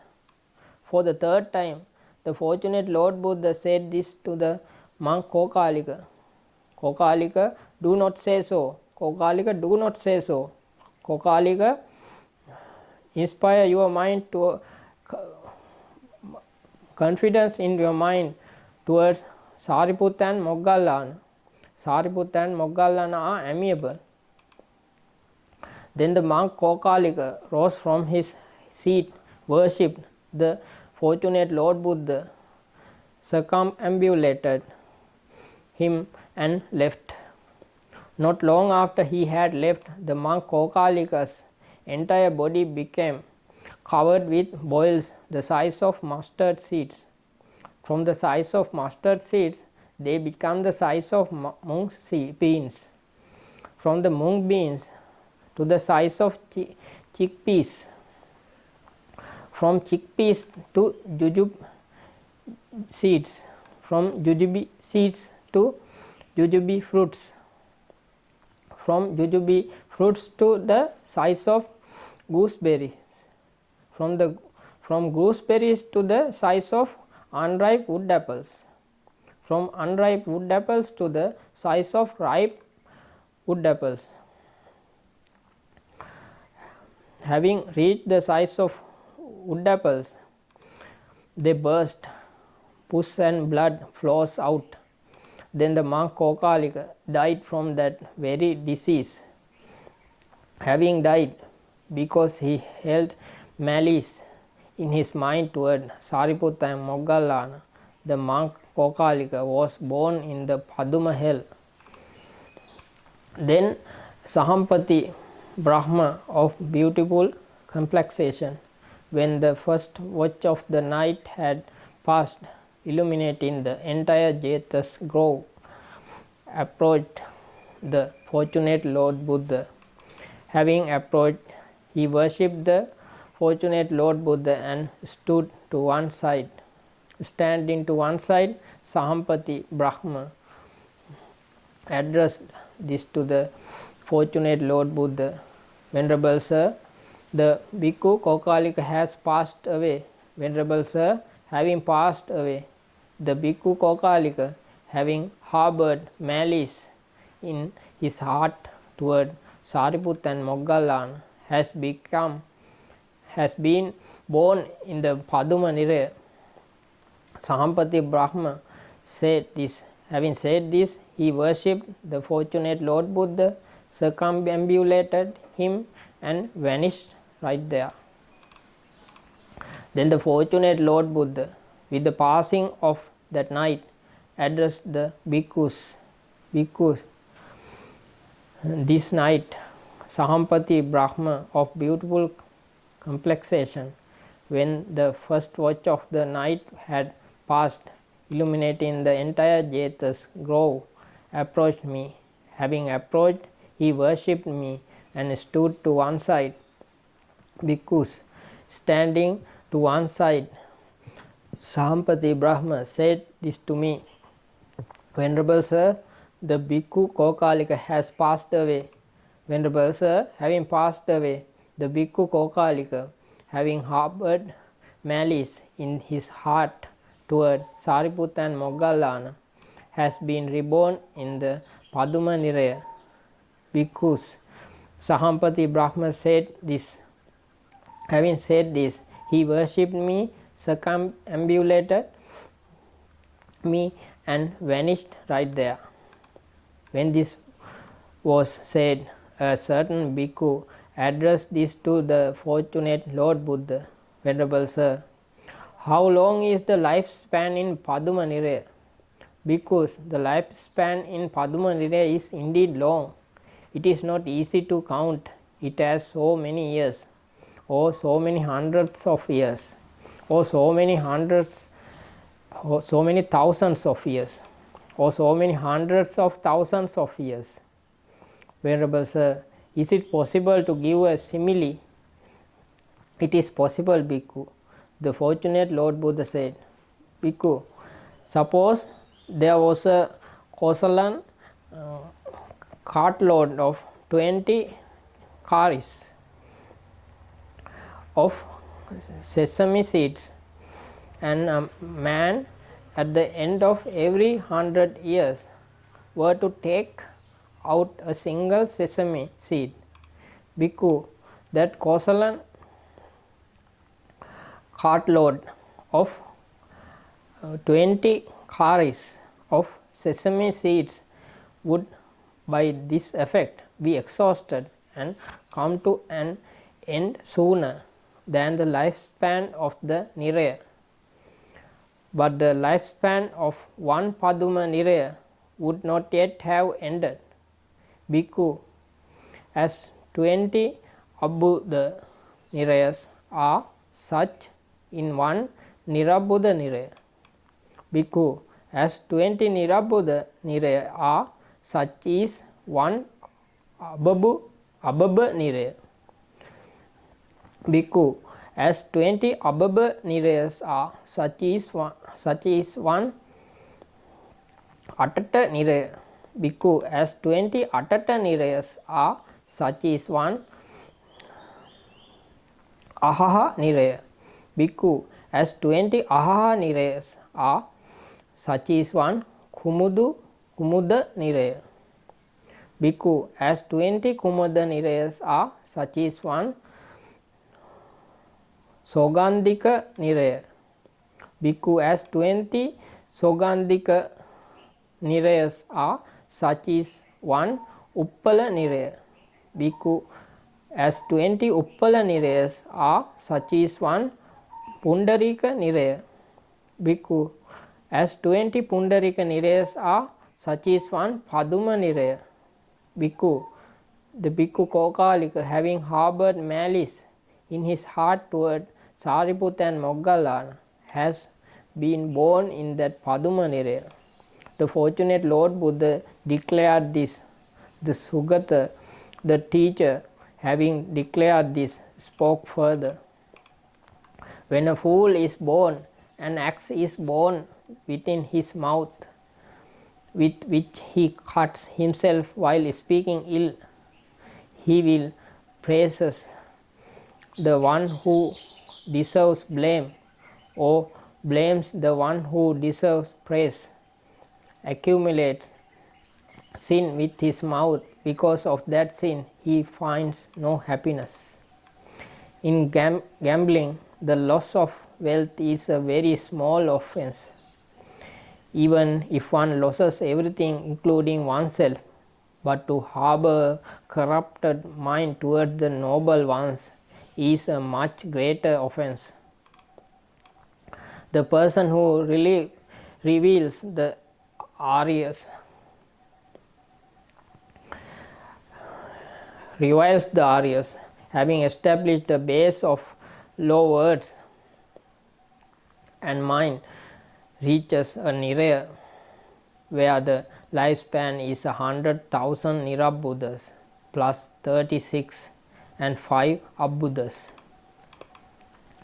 For the third time, the fortunate Lord Buddha said this to the monk Kokalika. Kokalika, do not say so. Kokalika, do not say so. Kokalika, inspire your mind to confidence in your mind towards Sariputta and Moggallana. Sariputta and Moggallana are amiable. Then the monk Kokalika rose from his seat, worshipped the fortunate Lord Buddha, circumambulated him and left. Not long after he had left, the monk Kokalika's entire body became covered with boils the size of mustard seeds. From the size of mustard seeds, they become the size of mung beans. From the mung beans to the size of chickpeas. From chickpeas to jujube seeds. From jujube seeds to jujube fruits. From jujube fruits to the size of gooseberries. From gooseberries to the size of unripe wood apples. From unripe wood apples to the size of ripe wood apples. Having reached the size of wood apples, they burst, pus and blood flows out. Then the monk Kokalika died from that very disease. Having died because he held malice in his mind toward Sariputta and Moggallana, the monk Kokalika was born in the Paduma hell. Then Sahampati Brahma of beautiful complexion, when the first watch of the night had passed, illuminating the entire Jetas grove, approached the fortunate Lord Buddha. Having approached, he worshipped the fortunate Lord Buddha and stood to one side. Standing to one side, Sahampati Brahma addressed this to the fortunate Lord Buddha. Venerable Sir, the Bhikkhu Kokalika has passed away. Venerable Sir, having passed away, the Bhikkhu Kokalika, having harbored malice in his heart toward Sariputta and Moggallana, has been born in the Paduma Niraya. Sahampati Brahma said this. Having said this, he worshipped the fortunate Lord Buddha, circumambulated him and vanished right there. Then the fortunate Lord Buddha, with the passing of that night, addressed the bhikkhus. This night, Sahampati Brahma of beautiful complexion, when the first watch of the night had passed, illuminating the entire Jetas grove, approached me. Having approached, he worshipped me and stood to one side. Bhikkhus standing to one side. Sahampati Brahma said this to me: Venerable Sir, the Bhikkhu Kokalika has passed away. Venerable Sir, having passed away, the Bhikkhu Kokalika, having harbored malice in his heart toward Sariputta and Moggallana, has been reborn in the Paduma Niraya. Bhikkhus, Sahampati Brahma said this. Having said this, he worshipped me, circumambulated me, and vanished right there. When this was said, a certain bhikkhu addressed this to the fortunate Lord Buddha: Venerable Sir, how long is the lifespan in Paduma Niraya? Bhikkhus, the lifespan in Paduma Niraya is indeed long. It is not easy to count it as so many years, or so many hundreds of years, or so many hundreds, or so many thousands of years, or so many hundreds of thousands of years. Venerable Sir, is it possible to give a simile? It is possible, Bhikkhu. The fortunate Lord Buddha said. Bhikkhu, suppose there was a Kosalan cartload of 20 karis of sesame seeds, and a man at the end of every 100 years were to take out a single sesame seed. Bhikkhu, that Kosalan cartload of 20 karis of sesame seeds would by this effect be exhausted and come to an end sooner than the lifespan of the Niraya. But the lifespan of one Paduma Niraya would not yet have ended. Bhikkhu, as 20 Abbuddha Nirayas are such in one Nirabbuddha Niraya. Bhikkhu, as 20 Nirabbuddha Niraya are such is one Ababa Niraya. Bhikkhu, as 20 Ababa Nirayas are such is one Atata Niraya. Bhikkhu, as 20 Atata Nirayas are such is one Ahaha Niraya. Bhikkhu, as 20 Ahaha Nirayas are such is one Kumuda Niraya. Bhikkhu, as 20 Kumuda Nirayas are such is one Sogandika Niraya. Bhikkhu, as 20 Sogandika Nirayas are such is one Uppala Niraya. Bhikkhu, as 20 Uppala Nirayas are such is one Pundarika Niraya. Bhikkhu, as 20 Pundarika Nirayas are such is one Paduma Niraya. Bhikkhu, the Bhikkhu Kokalika, having harbored malice in his heart toward Sariputta and Moggallana, has been born in that Paduma Niraya. The fortunate Lord Buddha declared this. The Sugata, the teacher, having declared this, spoke further. When a fool is born, an axe is born within his mouth, with which he cuts himself while speaking ill. He will praises the one who deserves blame, or blames the one who deserves praise, accumulates sin with his mouth. Because of that sin, he finds no happiness. In gambling, the loss of wealth is a very small offense. Even if one loses everything, including oneself, but to harbor corrupted mind toward the noble ones is a much greater offense. The person who really reveals the Aryas, revives the Aryas, having established the base of low words, and mind reaches a niraya where the lifespan is 100,000 Nirabuddhas plus 36 and 5 Abbuddhas.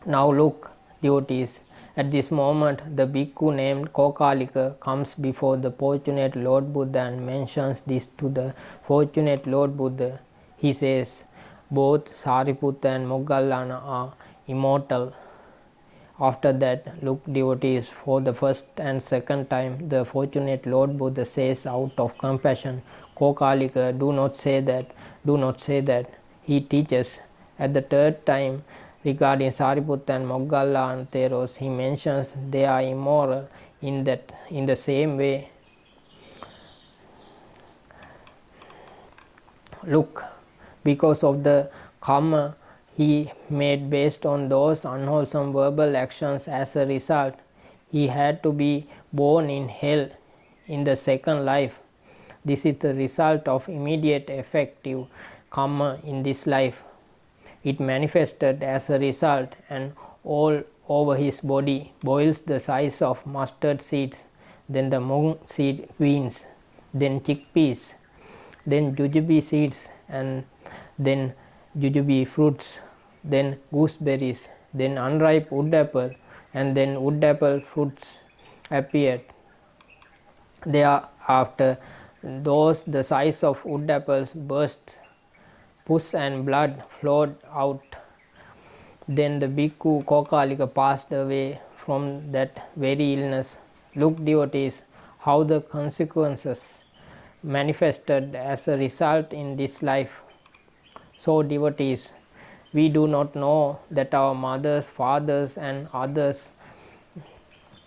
Now look, devotees, at this moment the bhikkhu named Kokalika comes before the fortunate Lord Buddha and mentions this to the fortunate Lord Buddha. He says, both Sariputta and Moggallana are immortal. After that, look, devotees, for the first and second time the fortunate Lord Buddha says out of compassion, Kokalika, do not say that, do not say that. He teaches. At the third time, regarding Sariputta and Moggallana Theros, he mentions they are immoral in the same way. Look, because of the karma he made based on those unwholesome verbal actions, as a result he had to be born in hell in the second life. This is the result of immediate effective karma in this life. It manifested as a result, and all over his body boils the size of mustard seeds, then the mung seed beans, then chickpeas, then jujube seeds, and then jujube fruits, then gooseberries, then unripe wood apple, and then wood apple fruits appeared. Thereafter those the size of wood apples burst, pus and blood flowed out. Then the bhikkhu Kokalika passed away from that very illness. Look, devotees, how the consequences manifested as a result in this life. So, devotees, we do not know that our mothers, fathers and others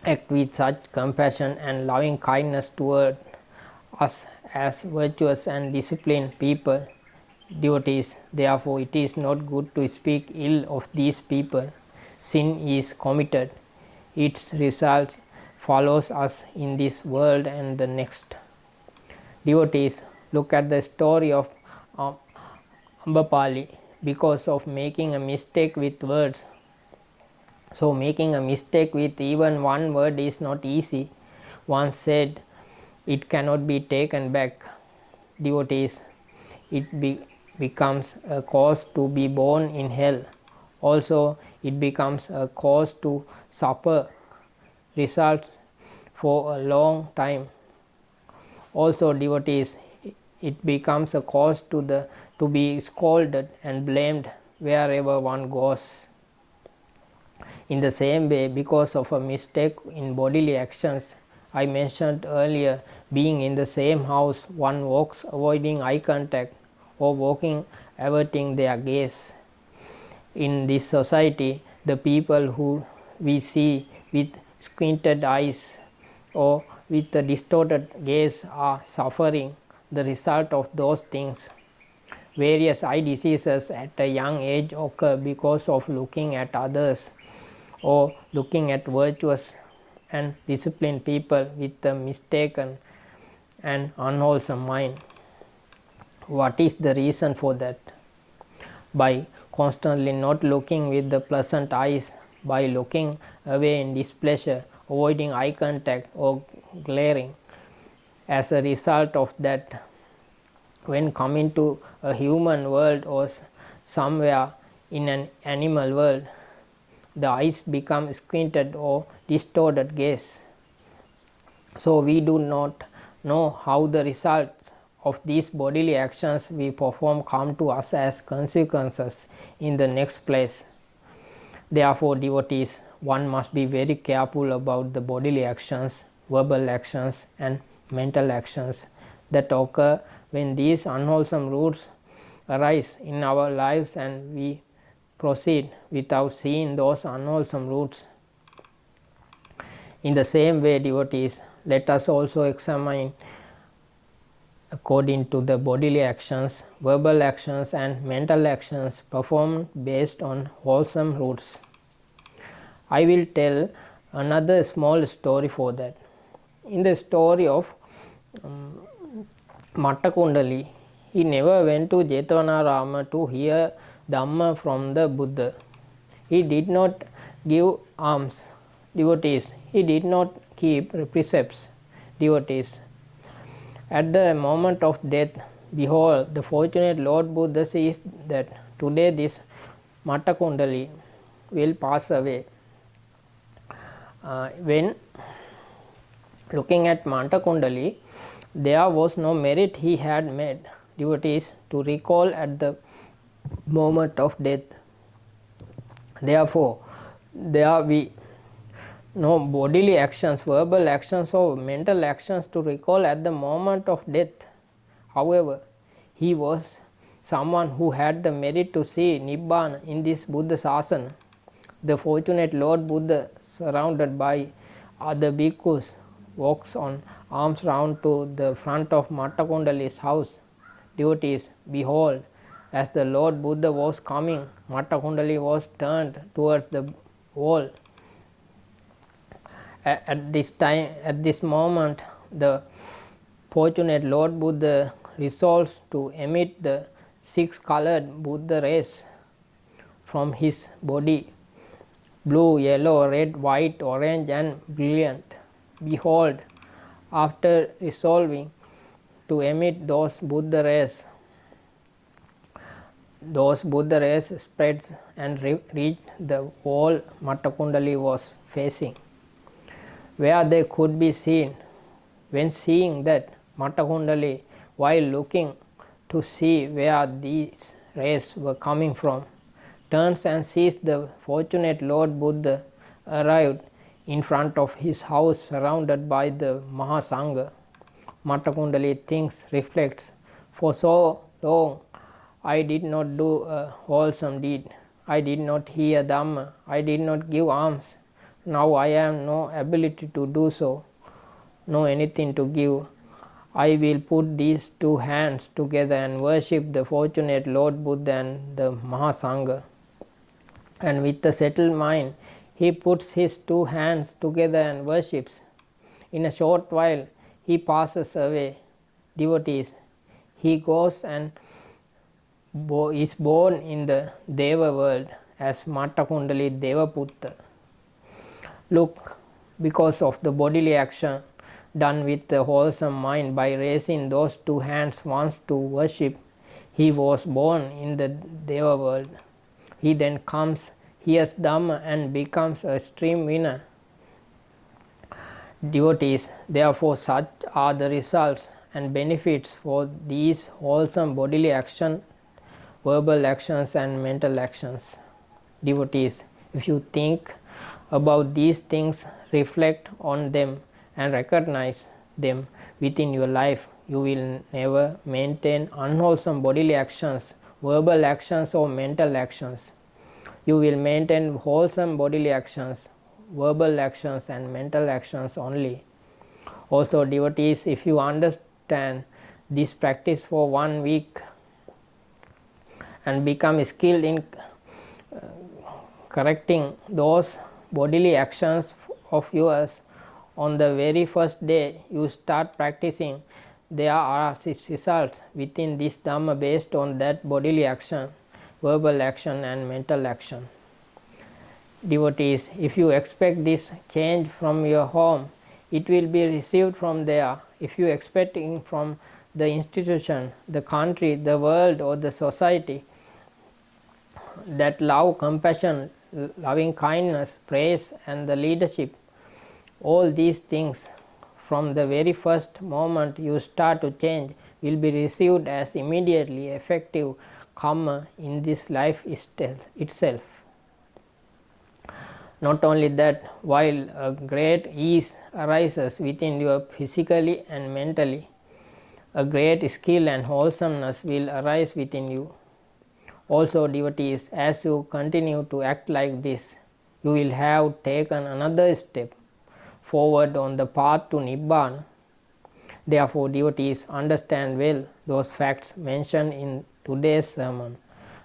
act with such compassion and loving kindness toward us as virtuous and disciplined people. Devotees, therefore it is not good to speak ill of these people. Sin is committed. Its result follows us in this world and the next. Devotees, look at the story of Ambapali. Because of making a mistake with words. So making a mistake with even one word is not easy. Once said, it cannot be taken back. Devotees, it becomes a cause to be born in hell. Also it becomes a cause to suffer results for a long time. Also, devotees, it becomes a cause to be scolded and blamed wherever one goes. In the same way, because of a mistake in bodily actions, I mentioned earlier, being in the same house, one walks avoiding eye contact or walking averting their gaze. In this society, the people who we see with squinted eyes or with a distorted gaze are suffering the result of those things. Various eye diseases at a young age occur because of looking at others or looking at virtuous and disciplined people with a mistaken and unwholesome mind. What is the reason for that? By constantly not looking with the pleasant eyes, by looking away in displeasure, avoiding eye contact or glaring. As a result of that, when coming to a human world or somewhere in an animal world, the eyes become squinted or distorted gaze. So we do not know how the results of these bodily actions we perform come to us as consequences in the next place. Therefore, devotees, one must be very careful about the bodily actions, verbal actions and mental actions that occur when these unwholesome roots arise in our lives and we proceed without seeing those unwholesome roots. In the same way, devotees, let us also examine according to the bodily actions, verbal actions and mental actions performed based on wholesome roots. I will tell another small story for that. In the story of Mattakundali, he never went to Jetvanarama to hear Dhamma from the Buddha. He did not give alms Devotees, he did not keep precepts. Devotees, at the moment of death, behold, the fortunate Lord Buddha sees that today this Mata Kundali will pass away. When looking at Mata Kundali, there was no merit he had made. Devotees, to recall at the moment of death. Therefore, there be no bodily actions, verbal actions or mental actions to recall at the moment of death. However, he was someone who had the merit to see Nibbana in this Buddha Sasana. The fortunate Lord Buddha, surrounded by other bhikkhus, walks on arms round to the front of Mata Kundali's house. Devotees, behold, as the Lord Buddha was coming, Mata Kundali was turned towards the wall. At this moment, the fortunate Lord Buddha resolves to emit the 6 colored Buddha rays from his body: blue, yellow, red, white, orange and brilliant. Behold, after resolving to emit those Buddha rays spreads and reached the wall Mata Kundali was facing, where they could be seen. When seeing that, Mata Kundali, while looking to see where these rays were coming from, turns and sees the fortunate Lord Buddha arrived in front of his house, surrounded by the Mahasangha. Mata Kundali thinks, reflects, for so long I did not do a wholesome deed, I did not hear Dhamma, I did not give alms. Now I have no ability to do so, no anything to give. I will put these 2 hands together and worship the fortunate Lord Buddha and the Mahasangha. And with a settled mind, he puts his 2 hands together and worships. In a short while, he passes away. Devotees, he goes and is born in the Deva world as Mata Kundali Devaputta. Look, because of the bodily action done with the wholesome mind by raising those 2 hands once to worship, he was born in the Deva world. He then comes, hears Dhamma and becomes a stream winner. Devotees, therefore such are the results and benefits for these wholesome bodily actions, verbal actions and mental actions. Devotees, if you think about these things, reflect on them and recognize them within your life, you will never maintain unwholesome bodily actions, verbal actions or mental actions. You will maintain wholesome bodily actions, verbal actions and mental actions only. Also, devotees, if you understand this practice for 1 week and become skilled in correcting those bodily actions of yours, on the very first day you start practicing, there are results within this Dhamma based on that bodily action, verbal action and mental action. Devotees, if you expect this change from your home, it will be received from there. If you expect it from the institution, the country, the world or the society, that love, compassion, loving kindness, praise and the leadership, all these things from the very first moment you start to change will be received as immediately effective karma in this life itself. Not only that, while a great ease arises within you physically and mentally, a great skill and wholesomeness will arise within you. Also, devotees, as you continue to act like this, you will have taken another step forward on the path to Nibbana. Therefore, devotees, understand well those facts mentioned in today's sermon.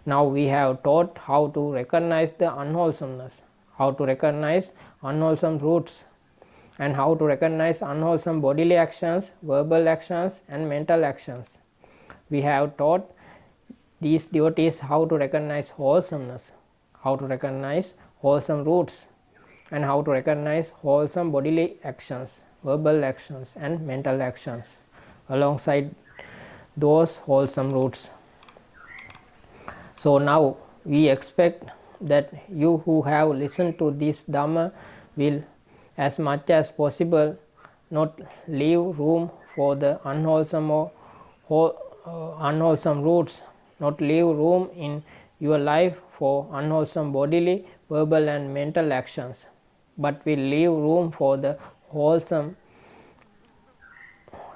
Now we have taught how to recognize the unwholesomeness, how to recognize unwholesome roots, and how to recognize unwholesome bodily actions, verbal actions and mental actions. We have taught these devotees how to recognize wholesomeness, how to recognize wholesome roots, and how to recognize wholesome bodily actions, verbal actions and mental actions alongside those wholesome roots. So now we expect that you who have listened to this Dhamma will as much as possible not leave room for the unwholesome or unwholesome roots, not leave room in your life for unwholesome bodily, verbal and mental actions, but will leave room for the wholesome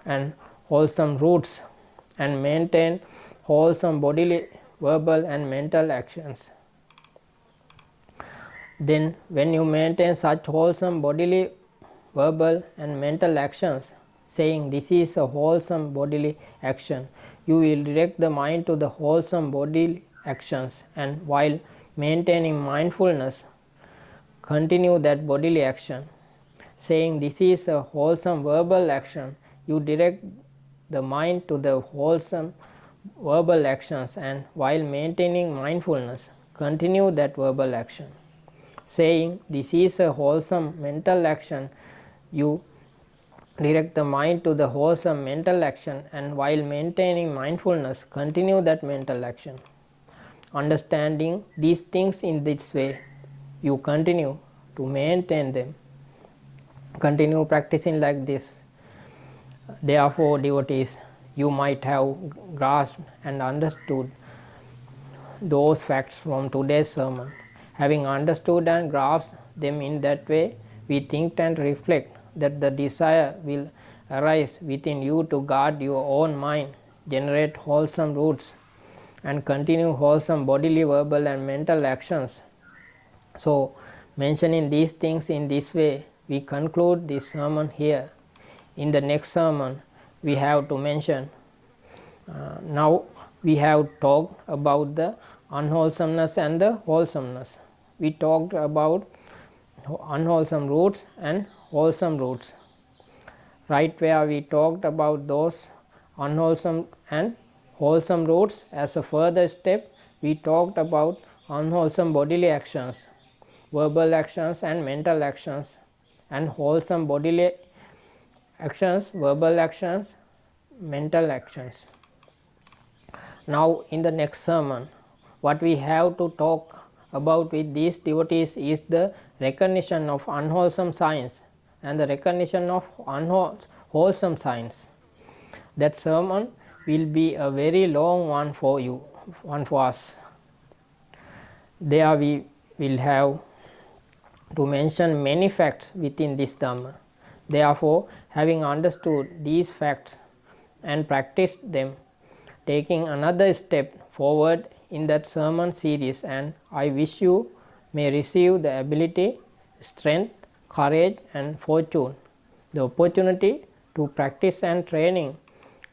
and wholesome roots and maintain wholesome bodily, verbal and mental actions. Then when you maintain such wholesome bodily, verbal and mental actions, saying this is a wholesome bodily action, you will direct the mind to the wholesome bodily actions, and while maintaining mindfulness continue that bodily action. Saying this is a wholesome verbal action, you direct the mind to the wholesome verbal actions, and while maintaining mindfulness continue that verbal action. Saying this is a wholesome mental action, you direct the mind to the wholesome mental action, and while maintaining mindfulness continue that mental action. Understanding these things in this way, you continue to maintain them, continue practicing like this. Therefore, devotees, you might have grasped and understood those facts from today's sermon. Having understood and grasped them in that way, we think and reflect that the desire will arise within you to guard your own mind, generate wholesome roots and continue wholesome bodily, verbal and mental actions. So, mentioning these things in this way, we conclude this sermon here. In the next sermon, we have to mention, now we have talked about the unwholesomeness and the wholesomeness. We talked about unwholesome roots and wholesome roots. Right where we talked about those unwholesome and wholesome roots, as a further step, we talked about unwholesome bodily actions, verbal actions and mental actions, and wholesome bodily actions, verbal actions, mental actions. Now in the next sermon, what we have to talk about with these devotees is the recognition of unwholesome signs and the recognition of wholesome signs. That sermon will be a very long one for you, one for us. There we will have to mention many facts within this Dhamma. Therefore, having understood these facts and practiced them, taking another step forward in that sermon series, and I wish you may receive the ability, strength, courage and fortune, the opportunity to practice and training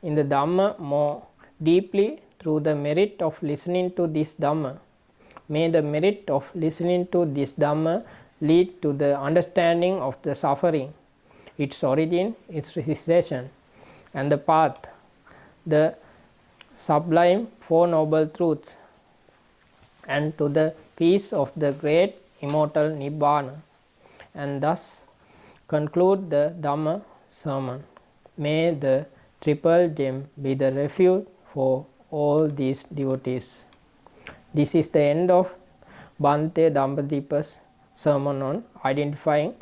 in the Dhamma more deeply through the merit of listening to this Dhamma. May the merit of listening to this Dhamma lead to the understanding of the suffering, its origin, its cessation, and the path, the sublime Four Noble Truths, and to the peace of the great immortal Nibbana, and thus conclude the Dhamma sermon. May the Triple Gem be the refuge for all these devotees. This is the end of Bhante Dambadipa's sermon on identifying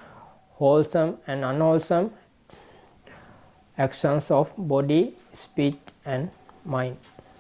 wholesome and unwholesome actions of body, speech and mind.